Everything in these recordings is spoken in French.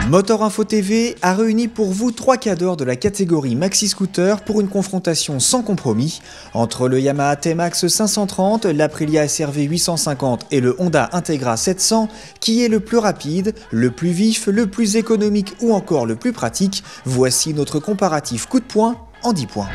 Motor Info TV a réuni pour vous 3 cadors de la catégorie Maxi Scooter pour une confrontation sans compromis entre le Yamaha T-Max 530, l'Aprilia SRV 850 et le Honda Integra 700. Qui est le plus rapide, le plus vif, le plus économique ou encore le plus pratique? Voici notre comparatif coup de poing en 10 points.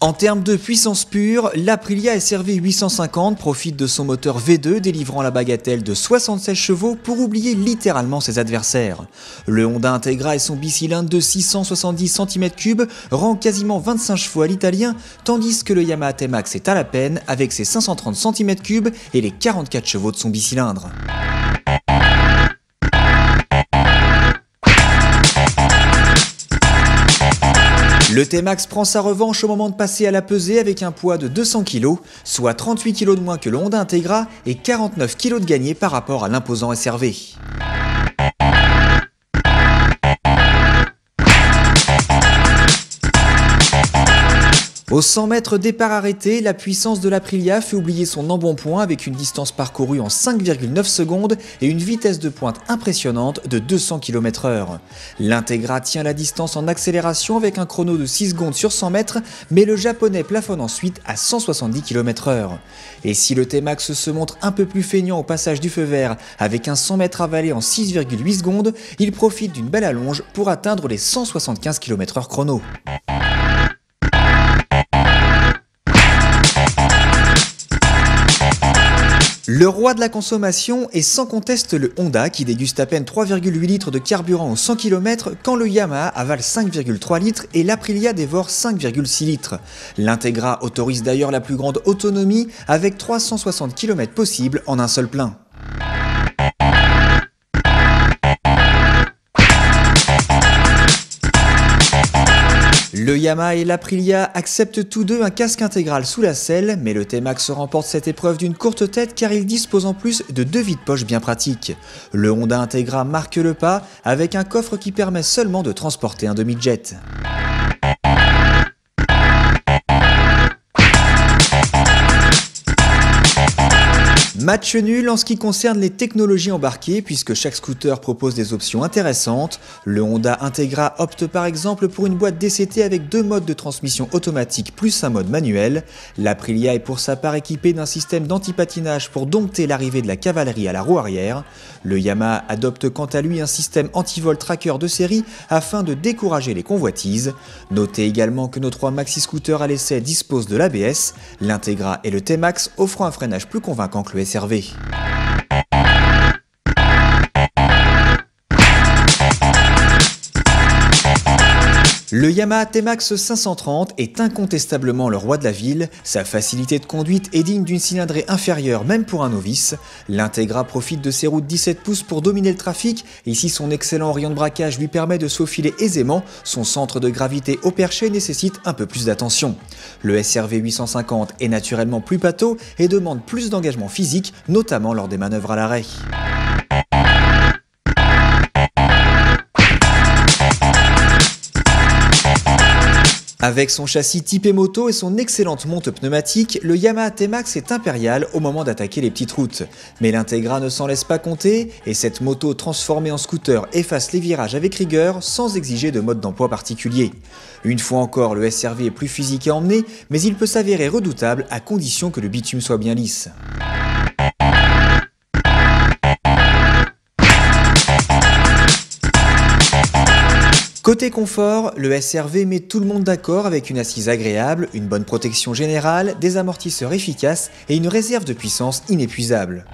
En termes de puissance pure, l'Aprilia SRV 850 profite de son moteur V2 délivrant la bagatelle de 76 chevaux pour oublier littéralement ses adversaires. Le Honda Integra et son bicylindre de 670 cm3 rend quasiment 25 chevaux à l'italien, tandis que le Yamaha T-Max est à la peine avec ses 530 cm3 et les 44 chevaux de son bicylindre. Le T-Max prend sa revanche au moment de passer à la pesée avec un poids de 200 kg, soit 38 kg de moins que le Honda Integra et 49 kg de gagné par rapport à l'imposant SRV. Au 100 mètres départ arrêté, la puissance de l'Aprilia fait oublier son embonpoint avec une distance parcourue en 5,9 secondes et une vitesse de pointe impressionnante de 200 km/h. L'Integra tient la distance en accélération avec un chrono de 6 secondes sur 100 mètres, mais le japonais plafonne ensuite à 170 km/h. Et si le T-Max se montre un peu plus feignant au passage du feu vert avec un 100 mètres avalé en 6,8 secondes, il profite d'une belle allonge pour atteindre les 175 km/h chrono. Le roi de la consommation est sans conteste le Honda qui déguste à peine 3,8 litres de carburant au 100 km quand le Yamaha avale 5,3 litres et l'Aprilia dévore 5,6 litres. L'Integra autorise d'ailleurs la plus grande autonomie avec 360 km possibles en un seul plein. Le Yamaha et l'Aprilia acceptent tous deux un casque intégral sous la selle, mais le T-Max remporte cette épreuve d'une courte tête car il dispose en plus de 2 vides-poches bien pratiques. Le Honda Integra marque le pas avec un coffre qui permet seulement de transporter un demi-jet. Match nul en ce qui concerne les technologies embarquées puisque chaque scooter propose des options intéressantes. Le Honda Integra opte par exemple pour une boîte DCT avec 2 modes de transmission automatique plus un mode manuel. L'Aprilia est pour sa part équipée d'un système d'anti-patinage pour dompter l'arrivée de la cavalerie à la roue arrière. Le Yamaha adopte quant à lui un système anti-vol tracker de série afin de décourager les convoitises. Notez également que nos 3 maxi scooters à l'essai disposent de l'ABS, l'Integra et le T-Max offrant un freinage plus convaincant que le SRV. Le Yamaha T-Max 530 est incontestablement le roi de la ville, sa facilité de conduite est digne d'une cylindrée inférieure même pour un novice. L'Integra profite de ses roues de 17 pouces pour dominer le trafic et si son excellent rayon de braquage lui permet de s'aufiler aisément, son centre de gravité au perché nécessite un peu plus d'attention. Le SRV 850 est naturellement plus pâteau et demande plus d'engagement physique, notamment lors des manœuvres à l'arrêt. Avec son châssis typé moto et son excellente monte pneumatique, le Yamaha T-Max est impérial au moment d'attaquer les petites routes. Mais l'Integra ne s'en laisse pas compter et cette moto transformée en scooter efface les virages avec rigueur sans exiger de mode d'emploi particulier. Une fois encore, le SRV est plus physique à emmener, mais il peut s'avérer redoutable à condition que le bitume soit bien lisse. Côté confort, le SRV met tout le monde d'accord avec une assise agréable, une bonne protection générale, des amortisseurs efficaces et une réserve de puissance inépuisable.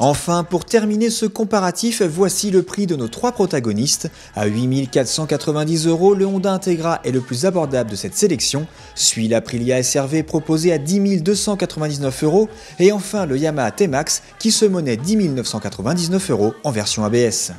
Enfin, pour terminer ce comparatif, voici le prix de nos 3 protagonistes. À 8 490 €, le Honda Integra est le plus abordable de cette sélection, suit l'Aprilia SRV proposé à 10 299 € et enfin le Yamaha T-Max qui se monnaie 10 999 € en version ABS.